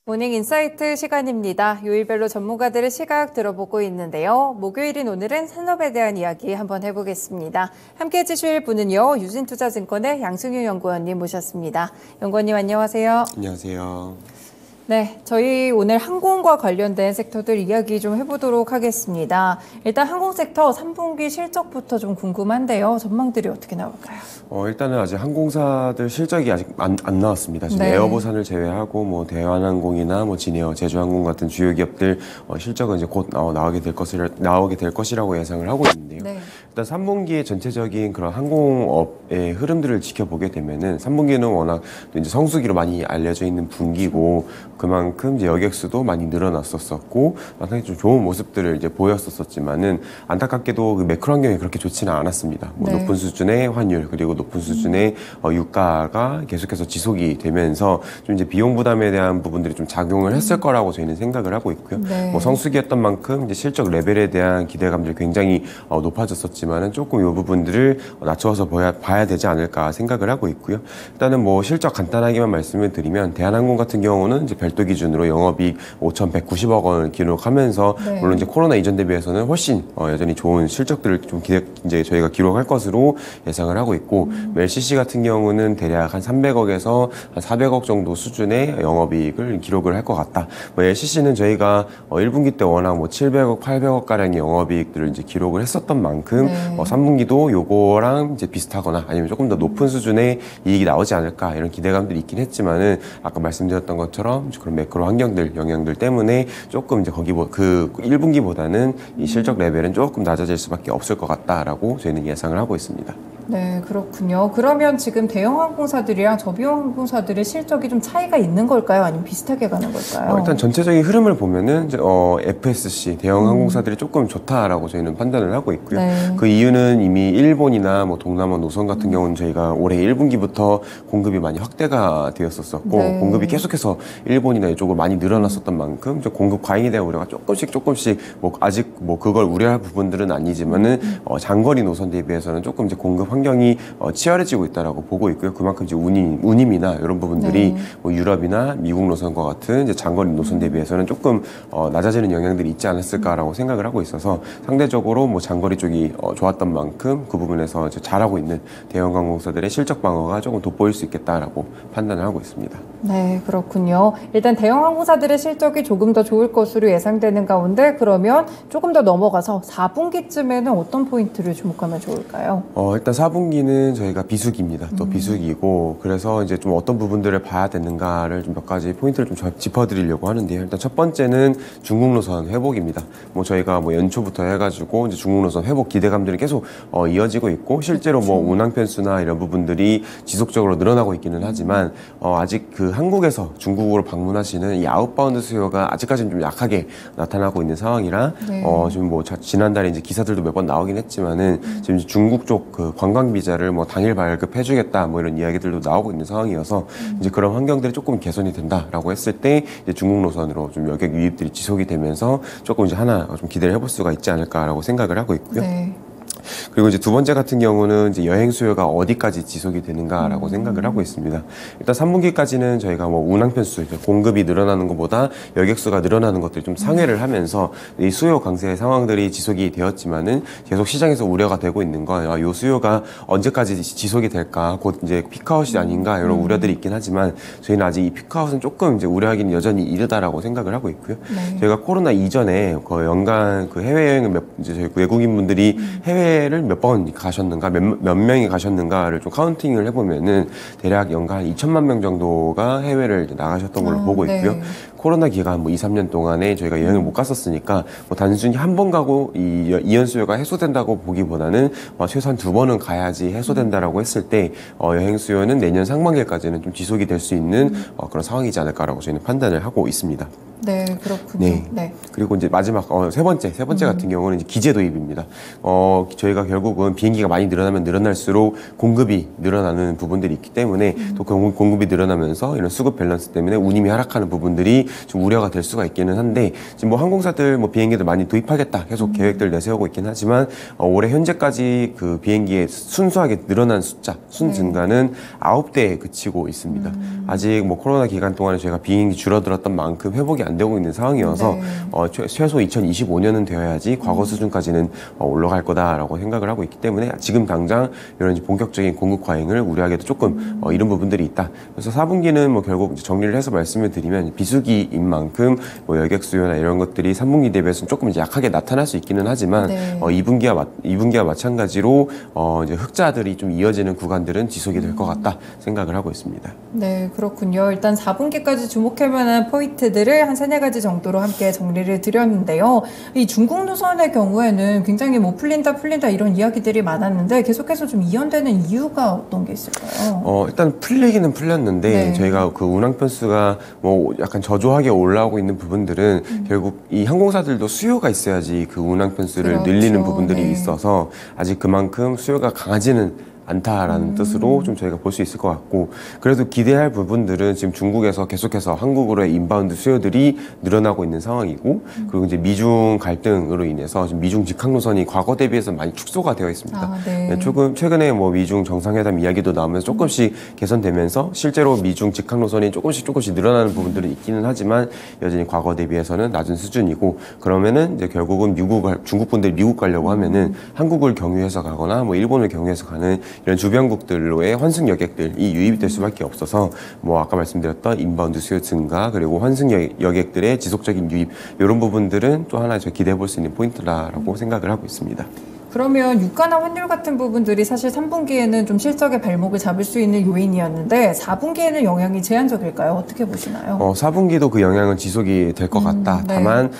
모닝 인사이트 시간입니다. 요일별로 전문가들의 시각 들어보고 있는데요. 목요일인 오늘은 산업에 대한 이야기 한번 해보겠습니다. 함께 해주실 분은요. 유진투자증권의 양승유 연구원님 모셨습니다. 연구원님 안녕하세요. 안녕하세요. 네, 저희 오늘 항공과 관련된 섹터들 이야기 좀 해보도록 하겠습니다. 일단 항공 섹터 3분기 실적부터 좀 궁금한데요. 전망들이 어떻게 나올까요? 일단은 아직 항공사들 실적이 아직 안 나왔습니다. 지금 네. 에어부산을 제외하고 뭐 대한항공이나 뭐 진에어, 제주항공 같은 주요 기업들 실적은 이제 곧 나오게 될 것이라고 예상을 하고 있는데요. 네. 일단 3분기의 전체적인 그런 항공업의 흐름들을 지켜보게 되면은 3분기는 워낙 이제 성수기로 많이 알려져 있는 분기고 그만큼 이제 여객수도 많이 늘어났었고 상당히 좀 좋은 모습들을 이제 보였었지만은 안타깝게도 그 매크로 환경이 그렇게 좋지는 않았습니다. 뭐 네. 높은 수준의 환율 그리고 높은 수준의 유가가 계속해서 지속이 되면서 좀 이제 비용 부담에 대한 부분들이 좀 작용을 했을 거라고 저희는 생각을 하고 있고요. 네. 뭐 성수기였던 만큼 이제 실적 레벨에 대한 기대감들이 굉장히 높아졌었지만은 조금 이 부분들을 낮춰서 봐야 되지 않을까 생각을 하고 있고요. 일단은 뭐 실적 간단하게만 말씀을 드리면 대한항공 같은 경우는 이제 별도 기준으로 영업이익 5,190억 원을 기록하면서 네. 물론 이제 코로나 이전 대비해서는 훨씬 여전히 좋은 실적들을 좀 이제 저희가 기록할 것으로 예상을 하고 있고 LCC 같은 경우는 대략 한 300억에서 한 400억 정도 수준의 영업이익을 기록을 할 것 같다. 뭐 LCC는 저희가 1분기 때 워낙 뭐 700억, 800억 가량의 영업이익들을 이제 기록을 했었던 만큼 네. 3분기도 요거랑 이제 비슷하거나 아니면 조금 더 높은 수준의 이익이 나오지 않을까 이런 기대감들이 있긴 했지만은 아까 말씀드렸던 것처럼 그런 매크로 환경들 영향들 때문에 조금 이제 그 1분기보다는 이 실적 레벨은 조금 낮아질 수밖에 없을 것 같다라고 저희는 예상을 하고 있습니다. 네, 그렇군요. 그러면 지금 대형 항공사들이랑 저비용 항공사들의 실적이 좀 차이가 있는 걸까요? 아니면 비슷하게 가는 걸까요? 일단 전체적인 흐름을 보면은 FSC 대형 항공사들이 조금 좋다라고 저희는 판단을 하고 있고요. 네. 그 이유는 이미 일본이나 뭐 동남아 노선 같은 경우는 저희가 올해 1분기부터 공급이 많이 확대가 되었었고 네. 공급이 계속해서 일본이나 이쪽으로 많이 늘어났었던 만큼 공급 과잉에 대한 우려가 조금씩 뭐 아직 뭐 그걸 우려할 부분들은 아니지만은 장거리 노선 대비해서는 조금 이제 공급 환경이 치열해지고 있다라고 보고 있고요. 그만큼 이제 운임이나 이런 부분들이 네. 뭐 유럽이나 미국 노선과 같은 이제 장거리 노선 대비해서는 조금 낮아지는 영향들이 있지 않았을까라고 생각을 하고 있어서 상대적으로 뭐 장거리 쪽이 좋았던 만큼 그 부분에서 이제 잘하고 있는 대형 항공사들의 실적 방어가 조금 돋보일 수 있겠다라고 판단을 하고 있습니다. 네, 그렇군요. 일단 대형 항공사들의 실적이 조금 더 좋을 것으로 예상되는 가운데 그러면 조금 더 넘어가서 4분기쯤에는 어떤 포인트를 주목하면 좋을까요? 일단 4분기는 저희가 비수기입니다. 또 비수기고 그래서 이제 좀 어떤 부분들을 봐야 되는가를 좀 몇 가지 포인트를 좀 짚어드리려고 하는데요. 일단 첫 번째는 중국 노선 회복입니다. 뭐 저희가 뭐 연초부터 해가지고 이제 중국 노선 회복 기대감들이 계속 이어지고 있고 실제로 뭐 운항 편수나 이런 부분들이 지속적으로 늘어나고 있기는 하지만 아직 그 한국에서 중국으로 방문하시는 이 아웃바운드 수요가 아직까지는 좀 약하게 나타나고 있는 상황이라 네. 지금 뭐 지난달에 이제 기사들도 몇 번 나오긴 했지만은 지금 중국 쪽 그 관광 비자를 뭐 당일 발급해주겠다 뭐 이런 이야기들도 나오고 있는 상황이어서 이제 그런 환경들이 조금 개선이 된다라고 했을 때 이제 중국 노선으로 좀 여객 유입들이 지속이 되면서 조금 이제 하나 좀 기대를 해볼 수가 있지 않을까라고 생각을 하고 있고요. 네. 그리고 이제 두 번째 같은 경우는 이제 여행 수요가 어디까지 지속이 되는가라고 생각을 하고 있습니다. 일단 3분기까지는 저희가 뭐 운항 편수, 공급이 늘어나는 것보다 여객 수가 늘어나는 것들이 좀 상회를 하면서 이 수요 강세 상황들이 지속이 되었지만은 계속 시장에서 우려가 되고 있는 건 이 수요가 언제까지 지속이 될까, 곧 이제 피크아웃이 아닌가 이런 우려들이 있긴 하지만 저희는 아직 이 피크아웃은 조금 이제 우려하기는 여전히 이르다라고 생각을 하고 있고요. 네. 저희가 코로나 이전에 그 연간 그 해외여행을 이제 저희 외국인 분들이 해외를 몇 번 가셨는가, 몇 명이 가셨는가를 좀 카운팅을 해보면은 대략 연간 2천만 명 정도가 해외를 이제 나가셨던 걸로 보고 있고요. 네. 코로나 기간 뭐 2, 3년 동안에 저희가 여행을 못 갔었으니까 뭐 단순히 한 번 가고 이연 수요가 해소된다고 보기보다는 최소한 2번은 가야지 해소된다라고 했을 때 여행 수요는 내년 상반기까지는 좀 지속이 될 수 있는 그런 상황이지 않을까라고 저희는 판단을 하고 있습니다. 네, 그렇군요. 네. 네. 그리고 이제 마지막 세 번째 같은 경우는 이제 기재 도입입니다. 저희가 결국은 비행기가 많이 늘어나면 늘어날수록 공급이 늘어나는 부분들이 있기 때문에 또 공급이 늘어나면서 이런 수급 밸런스 때문에 운임이 하락하는 부분들이 좀 우려가 될 수가 있기는 한데 지금 뭐 항공사들 뭐 비행기들 많이 도입하겠다 계속 계획들 내세우고 있긴 하지만 올해 현재까지 그 비행기의 순수하게 늘어난 숫자 순 증가는 9대에 그치고 있습니다. 아직 뭐 코로나 기간 동안에 저희가 비행기 줄어들었던 만큼 회복이 안 되고 있는 상황이어서 최소 2025년은 되어야지 과거 수준까지는 올라갈 거다라고 생각을 하고 있기 때문에 지금 당장 이런 이제 본격적인 공급 과잉을 우려하기도 조금 이런 부분들이 있다. 그래서 4분기는 뭐 결국 이제 정리를 해서 말씀을 드리면 비수기인 만큼 뭐 여객 수요나 이런 것들이 3분기 대비해서는 조금 이제 약하게 나타날 수 있기는 하지만 2분기와 마찬가지로 이제 흑자들이 좀 이어지는 구간들은 지속이 될 것 같다 생각을 하고 있습니다. 네, 그렇군요. 일단 4분기까지 주목할 만한 포인트들을 한 3-4가지 정도로 함께 정리를 드렸는데요. 이 중국 노선의 경우에는 굉장히 뭐 풀린다 이런 이야기들이 많았는데 계속해서 좀 이연되는 이유가 어떤 게 있을까요? 일단 풀리기는 풀렸는데 저희가 그 운항 편수가 뭐 약간 저조하게 올라오고 있는 부분들은 결국 이 항공사들도 수요가 있어야지 그 운항 편수를 늘리는 부분들이 있어서 아직 그만큼 수요가 강하지는 않다라는 뜻으로 좀 저희가 볼 수 있을 것 같고 그래도 기대할 부분들은 지금 중국에서 계속해서 한국으로의 인바운드 수요들이 늘어나고 있는 상황이고 그리고 이제 미중 갈등으로 인해서 지금 미중 직항 노선이 과거 대비해서 많이 축소가 되어 있습니다. 최근에 뭐 미중 정상회담 이야기도 나오면서 조금씩 개선되면서 실제로 미중 직항 노선이 조금씩 늘어나는 부분들이 있기는 하지만 여전히 과거 대비해서는 낮은 수준이고 그러면은 이제 결국은 중국 분들이 미국 가려고 하면은 한국을 경유해서 가거나 뭐 일본을 경유해서 가는 이런 주변국들로의 환승 여객들이 유입이 될 수밖에 없어서 뭐 아까 말씀드렸던 인바운드 수요 증가 그리고 환승 여객들의 지속적인 유입 이런 부분들은 또 하나 저 기대해 볼 수 있는 포인트라고 생각을 하고 있습니다. 그러면 유가나 환율 같은 부분들이 사실 3분기에는 좀 실적의 발목을 잡을 수 있는 요인이었는데 4분기에는 영향이 제한적일까요? 어떻게 보시나요? 4분기도 그 영향은 지속이 될 것 같다. 다만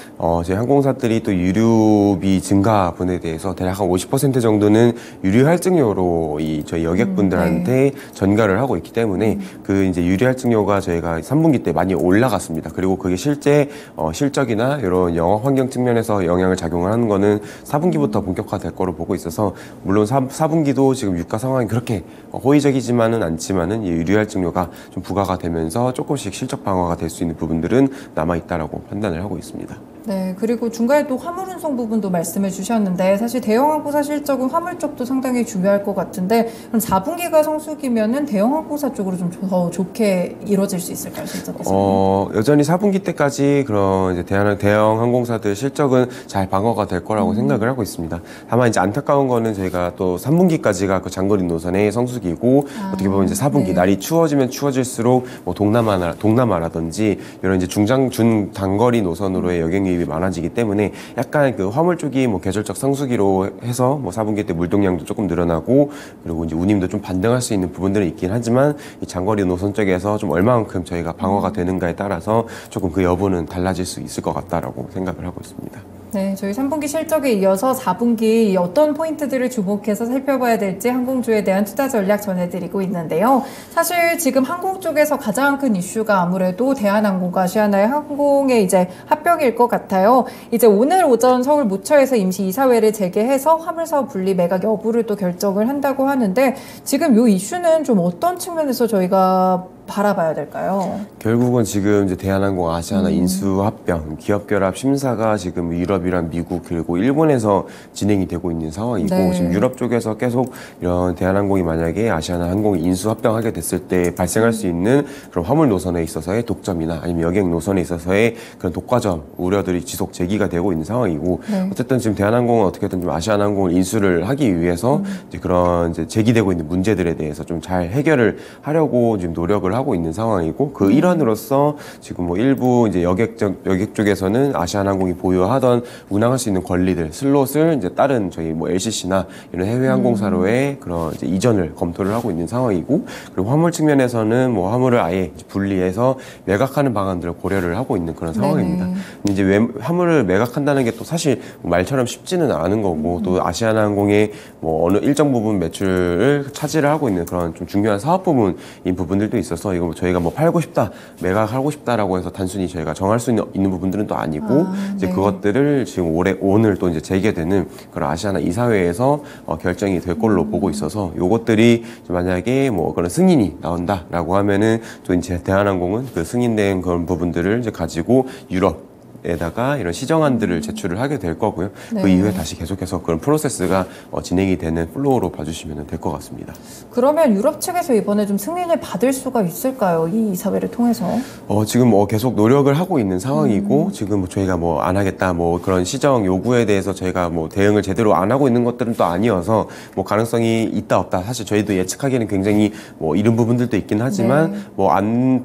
저희 항공사들이 또 유류비 증가분에 대해서 대략 한 50% 정도는 유류 할증료로 저희 여객분들한테 전가를 하고 있기 때문에 그 이제 유류 할증료가 저희가 3분기 때 많이 올라갔습니다. 그리고 그게 실제 실적이나 이런 영업 환경 측면에서 영향을 작용을 하는 거는 4분기부터 본격화될 거로 보고 있어서 물론 4분기도 지금 유가 상황이 그렇게 호의적이지만은 않지만은 이 유류할증료가 좀 부과가 되면서 조금씩 실적 방어가 될 수 있는 부분들은 남아 있다라고 판단을 하고 있습니다. 네, 그리고 중간에 또 화물 운송 부분도 말씀해 주셨는데 사실 대형 항공사 실적은 화물 쪽도 상당히 중요할 것 같은데 그럼 4분기가 성수기면은 대형 항공사 쪽으로 좀 더 좋게 이루어질 수 있을까요, 실적에서? 여전히 4분기 때까지 그런 이제 대형 항공사들 실적은 잘 방어가 될 거라고 생각을 하고 있습니다. 다만 이제 안타까운 거는 저희가 또 3분기까지가 그 장거리 노선의 성수기고 어떻게 보면 이제 4분기 날이 추워지면 추워질수록 뭐 동남아라든지 이런 이제 중단거리 노선으로의 여객 유입이 많아지기 때문에 약간 그 화물 쪽이 뭐 계절적 성수기로 해서 뭐 4분기 때 물동량도 조금 늘어나고 그리고 이제 운임도 좀 반등할 수 있는 부분들은 있긴 하지만 이 장거리 노선 쪽에서 좀 얼마만큼 저희가 방어가 되는가에 따라서 조금 그 여부는 달라질 수 있을 것 같다라고 생각을 하고 있습니다. 네, 저희 3분기 실적에 이어서 4분기 어떤 포인트들을 주목해서 살펴봐야 될지 항공주에 대한 투자 전략 전해드리고 있는데요. 사실 지금 항공 쪽에서 가장 큰 이슈가 아무래도 대한항공과 아시아나의 항공의 이제 합병일 것 같아요. 이제 오늘 오전 서울 모처에서 임시 이사회를 재개해서 화물사업 분리 매각 여부를 또 결정을 한다고 하는데 지금 이 이슈는 좀 어떤 측면에서 저희가 바라봐야 될까요? 결국은 지금 이제 대한항공 아시아나 인수 합병 기업 결합 심사가 지금 유럽이랑 미국 그리고 일본에서 진행이 되고 있는 상황이고 지금 유럽 쪽에서 계속 이런 대한항공이 만약에 아시아나 항공이 인수 합병하게 됐을 때 발생할 수 있는 그런 화물 노선에 있어서의 독점이나 아니면 여객 노선에 있어서의 그런 독과점 우려들이 지속 제기가 되고 있는 상황이고 어쨌든 지금 대한항공은 어떻게든 좀 아시아나항공을 인수를 하기 위해서 이제 그런 이제 제기되고 있는 문제들에 대해서 좀 잘 해결을 하려고 지금 노력을 하고 있는 상황이고 그 일환으로서 지금 뭐 일부 이제 여객 쪽에서는 아시아나항공이 보유하던 운항할 수 있는 권리들 슬롯을 이제 다른 저희 뭐 LCC나 이런 해외 항공사로의 그런 이제 이전을 검토를 하고 있는 상황이고 그리고 화물 측면에서는 뭐 화물을 아예 분리해서 매각하는 방안들을 고려를 하고 있는 그런 상황입니다. 이제 화물을 매각한다는 게 또 사실 말처럼 쉽지는 않은 거고 또 아시아나항공의 뭐 어느 일정 부분 매출을 차지를 하고 있는 그런 좀 중요한 사업 부분인 부분들도 있어서 있어서 이거 저희가 뭐 팔고 싶다, 매각하고 싶다라고 해서 단순히 저희가 정할 수 있는 부분들은 또 아니고 이제 그것들을 지금 오늘 또 이제 재개되는 그런 아시아나 이사회에서 결정이 될 걸로 보고 있어서 요것들이 만약에 뭐 그런 승인이 나온다라고 하면은 또 이제 대한항공은 그 승인된 그런 부분들을 이제 가지고 유럽에다가 이런 시정안들을 제출을 하게 될 거고요. 네. 그 이후에 다시 계속해서 그런 프로세스가 진행이 되는 플로우로 봐주시면 될 것 같습니다. 그러면 유럽 측에서 이번에 좀 승인을 받을 수가 있을까요? 이 이사회를 통해서? 지금 계속 노력을 하고 있는 상황이고 지금 뭐 저희가 뭐 안 하겠다 뭐 그런 시정 요구에 대해서 저희가 뭐 대응을 제대로 안 하고 있는 것들은 또 아니어서 뭐 가능성이 있다 없다 사실 저희도 예측하기는 굉장히 뭐 이런 부분들도 있긴 하지만 네. 뭐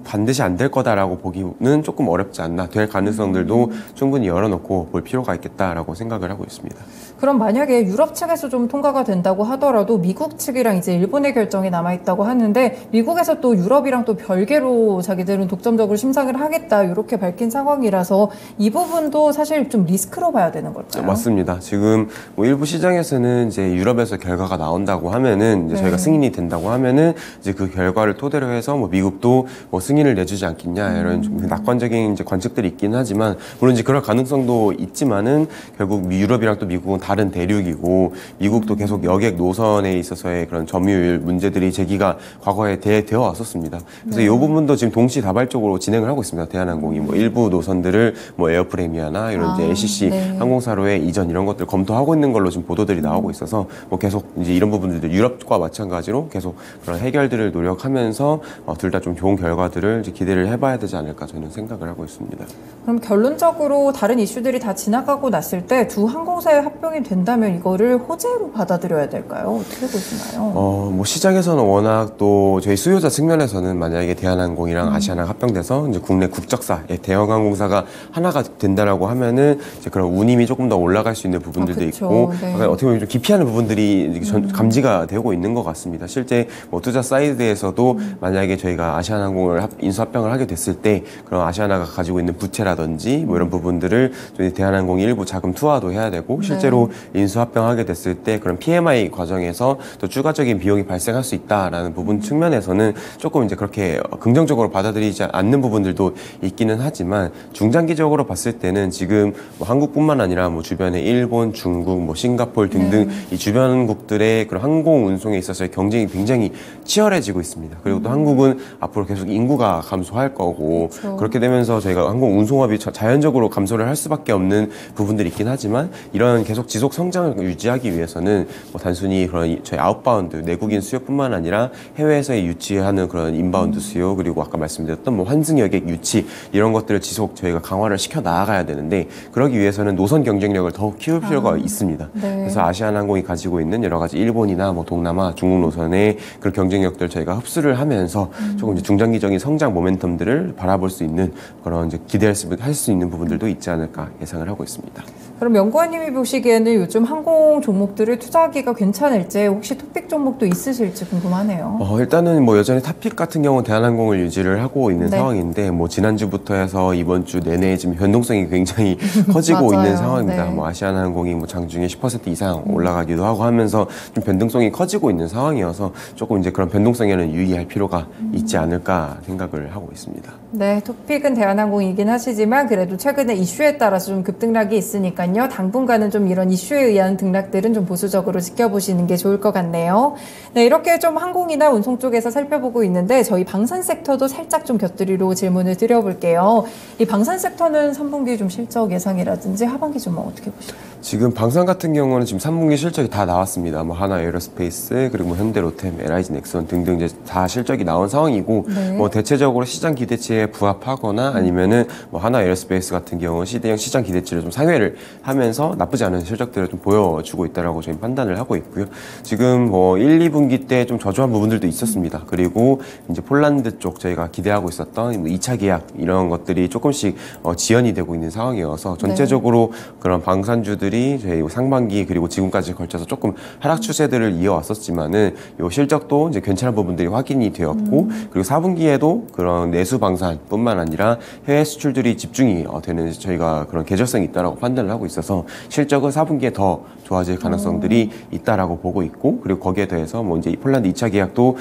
반드시 안 될 거다라고 보기는 조금 어렵지 않나 될 가능성들도 충분히 열어놓고 볼 필요가 있겠다라고 생각을 하고 있습니다. 그럼 만약에 유럽 측에서 좀 통과가 된다고 하더라도 미국 측이랑 이제 일본의 결정이 남아있다고 하는데 미국에서 또 유럽이랑 또 별개로 자기들은 독점적으로 심사를 하겠다 이렇게 밝힌 상황이라서 이 부분도 사실 좀 리스크로 봐야 되는 걸까요? 맞습니다. 지금 뭐 일부 시장에서는 이제 유럽에서 결과가 나온다고 하면은 이제 저희가 승인이 된다고 하면은 이제 그 결과를 토대로 해서 뭐 미국도 뭐 승인을 내주지 않겠냐 이런 좀 낙관적인 이제 관측들이 있긴 하지만 물론 이제 그럴 가능성도 있지만은 결국 유럽이랑 또 미국은 다른 대륙이고 미국도 계속 여객 노선에 있어서의 그런 점유율 문제들이 제기가 과거에 되어 왔었습니다. 그래서 이 부분도 지금 동시다발적으로 진행을 하고 있습니다. 대한항공이 뭐 일부 노선들을 뭐 에어프레미아나 이런 이제 LCC 항공사로의 이전 이런 것들 검토하고 있는 걸로 지금 보도들이 나오고 있어서 뭐 계속 이제 이런 부분들도 유럽과 마찬가지로 계속 그런 해결들을 노력하면서 둘 다 좀 좋은 결과들을 이제 기대를 해봐야 되지 않을까 저는 생각을 하고 있습니다. 그럼 결론적으로 다른 이슈들이 다 지나가고 났을 때 두 항공사의 합병이 된다면 이거를 호재로 받아들여야 될까요? 어떻게 보시나요? 뭐 시장에서는 워낙 또 저희 수요자 측면에서는 만약에 대한항공이랑 아시아나가 합병돼서 이제 국내 국적사, 대형 항공사가 하나가 된다라고 하면은 이제 그런 운임이 조금 더 올라갈 수 있는 부분들도 있고 네. 어떻게 보면 좀 기피하는 부분들이 감지가 되고 있는 것 같습니다. 실제 뭐 투자 사이드에서도 만약에 저희가 아시아나항공을 인수합병을 하게 됐을 때 그런 아시아나가 가지고 있는 부채라든지 뭐 이런 부분들을 저희 대한항공이 일부 자금 투하도 해야 되고 실제로 인수합병하게 됐을 때 그런 PMI 과정에서 또 추가적인 비용이 발생할 수 있다라는 부분 측면에서는 조금 이제 그렇게 긍정적으로 받아들이지 않는 부분들도 있기는 하지만 중장기적으로 봤을 때는 지금 뭐 한국뿐만 아니라 뭐 주변에 일본, 중국, 뭐 싱가포르 등등 이 주변국들의 그런 항공 운송에 있어서의 경쟁이 굉장히 치열해지고 있습니다. 그리고 또 한국은 앞으로 계속 인구가 감소할 거고 그렇게 되면서 저희가 항공 운송업이 자연적으로 감소를 할 수밖에 없는 부분들이 있긴 하지만 이런 계속 지속 성장을 유지하기 위해서는 뭐 단순히 그런 저희 아웃바운드 내국인 수요뿐만 아니라 해외에서의 유치하는 그런 인바운드 수요 그리고 아까 말씀드렸던 뭐 환승 여객 유치 이런 것들을 지속 저희가 강화를 시켜 나가야 되는데 그러기 위해서는 노선 경쟁력을 더욱 키울 필요가 있습니다. 그래서 아시아나항공이 가지고 있는 여러 가지 일본이나 뭐 동남아, 중국 노선의 그런 경쟁력들 저희가 흡수를 하면서 조금 이제 중장기적인 성장 모멘텀들을 바라볼 수 있는 그런 이제 기대할 수 있는 부분들도 있지 않을까 예상을 하고 있습니다. 그럼 연구원님이 보시기에는 요즘 항공 종목들을 투자하기가 괜찮을지 혹시 토픽 종목도 있으실지 궁금하네요. 일단은 뭐 여전히 탑픽 같은 경우는 대한항공을 유지를 하고 있는 상황인데 뭐 지난주부터 해서 이번 주 내내 지금 변동성이 굉장히 커지고 있는 상황입니다. 뭐 아시아나항공이 뭐 장중에 10% 이상 올라가기도 하고 하면서 좀 변동성이 커지고 있는 상황이어서 조금 이제 그런 변동성에는 유의할 필요가 있지 않을까 생각을 하고 있습니다. 네, 토픽은 대한항공이긴 하시지만 그래도 최근에 이슈에 따라서 좀 급등락이 있으니까요. 당분간은 좀 이런 이슈에 의한 등락들은 좀 보수적으로 지켜보시는 게 좋을 것 같네요. 네, 이렇게 좀 항공이나 운송 쪽에서 살펴보고 있는데 저희 방산 섹터도 살짝 좀 곁들이로 질문을 드려볼게요. 이 방산 섹터는 3분기 좀 실적 예상이라든지 하반기 좀 어떻게 보실까요? 지금 방산 같은 경우는 지금 3분기 실적이 다 나왔습니다. 뭐 하나 에어로스페이스 그리고 뭐 현대로템, LIG 넥슨 등등 이제 다 실적이 나온 상황이고 뭐 대체적으로 시장 기대치에 부합하거나 아니면은 뭐 하나 에어로스페이스 같은 경우는 시장 기대치를 좀 상회를 하면서 나쁘지 않은 실적들을 좀 보여주고 있다라고 저희 판단을 하고 있고요. 지금 뭐 1, 2분기 때 좀 저조한 부분들도 있었습니다. 그리고 이제 폴란드 쪽 저희가 기대하고 있었던 뭐 2차 계약 이런 것들이 조금씩 지연이 되고 있는 상황이어서 전체적으로 그런 방산주들이 저희 상반기 그리고 지금까지 걸쳐서 조금 하락 추세들을 이어왔었지만은 요 실적도 이제 괜찮은 부분들이 확인이 되었고 그리고 4분기에도 그런 내수 방산뿐만 아니라 해외 수출들이 집중이 되는 저희가 그런 계절성이 있다라고 판단을 하고 하고 있어서 실적은 4분기에 더 좋아질 가능성들이 있다라고 보고 있고, 그리고 거기에 대해서 뭐 이제 폴란드 2차 계약도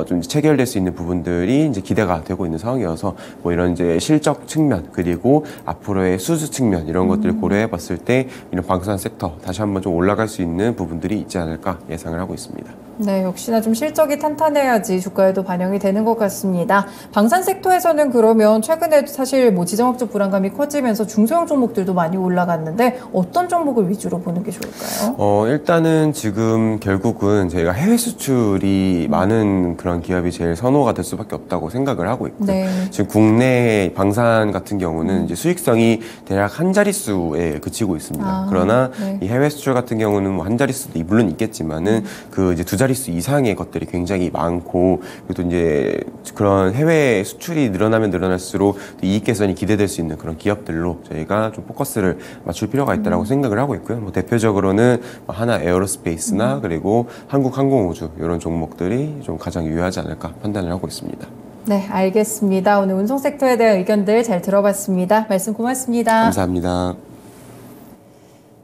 좀 체결될 수 있는 부분들이 이제 기대가 되고 있는 상황이어서 뭐 이런 이제 실적 측면 그리고 앞으로의 수주 측면 이런 것들을 고려해 봤을 때 이런 방산 섹터 다시 한번 좀 올라갈 수 있는 부분들이 있지 않을까 예상을 하고 있습니다. 네, 역시나 좀 실적이 탄탄해야지 주가에도 반영이 되는 것 같습니다. 방산 섹터에서는 그러면 최근에도 사실 뭐 지정학적 불안감이 커지면서 중소형 종목들도 많이 올라갔는데 어떤 종목을 위주로 보는 게 좋을까요? 일단은 지금 결국은 저희가 해외 수출이 많은 그런 기업이 제일 선호가 될 수밖에 없다고 생각을 하고 있고요. 네. 지금 국내 방산 같은 경우는 이제 수익성이 대략 한 자릿수에 그치고 있습니다. 그러나 네. 이 해외 수출 같은 경우는 뭐 한 자릿수도 물론 있겠지만은 그 이제 두 자릿수 이상의 것들이 굉장히 많고, 그리고 또 이제 그런 해외 수출이 늘어나면 늘어날수록 이익 개선이 기대될 수 있는 그런 기업들로 저희가 좀 포커스를 맞출 필요가 있다라고 생각을 하고 있고요. 뭐 대표적으로는 하나 에어로스페이스나 그리고 한국항공우주 이런 종목들이 좀 가장 유효하지 않을까 판단을 하고 있습니다. 네, 알겠습니다. 오늘 운송 섹터에 대한 의견들 잘 들어봤습니다. 말씀 고맙습니다. 감사합니다.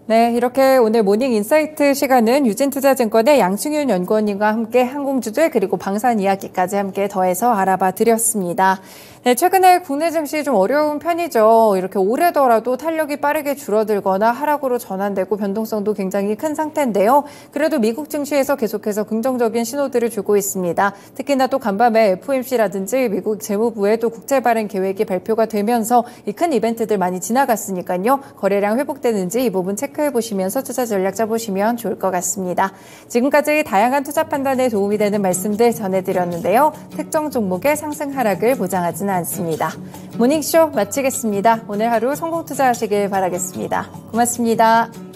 네, 이렇게 오늘 모닝 인사이트 시간은 유진투자증권의 양승윤 연구원님과 함께 항공주들 그리고 방산 이야기까지 함께 더해서 알아봐 드렸습니다. 네, 최근에 국내 증시 좀 어려운 편이죠. 이렇게 올해더라도 탄력이 빠르게 줄어들거나 하락으로 전환되고 변동성도 굉장히 큰 상태인데요. 그래도 미국 증시에서 계속해서 긍정적인 신호들을 주고 있습니다. 특히나 또 간밤에 FOMC라든지 미국 재무부의 또 국채 발행 계획이 발표가 되면서 이 큰 이벤트들 많이 지나갔으니까요. 거래량 회복되는지 이 부분 체크해 보시면서 투자 전략 짜보시면 좋을 것 같습니다. 지금까지 다양한 투자 판단에 도움이 되는 말씀들 전해드렸는데요. 특정 종목의 상승 하락을 보장하지는 않습니다. 모닝쇼 마치겠습니다. 오늘 하루 성공 투자하시길 바라겠습니다. 고맙습니다.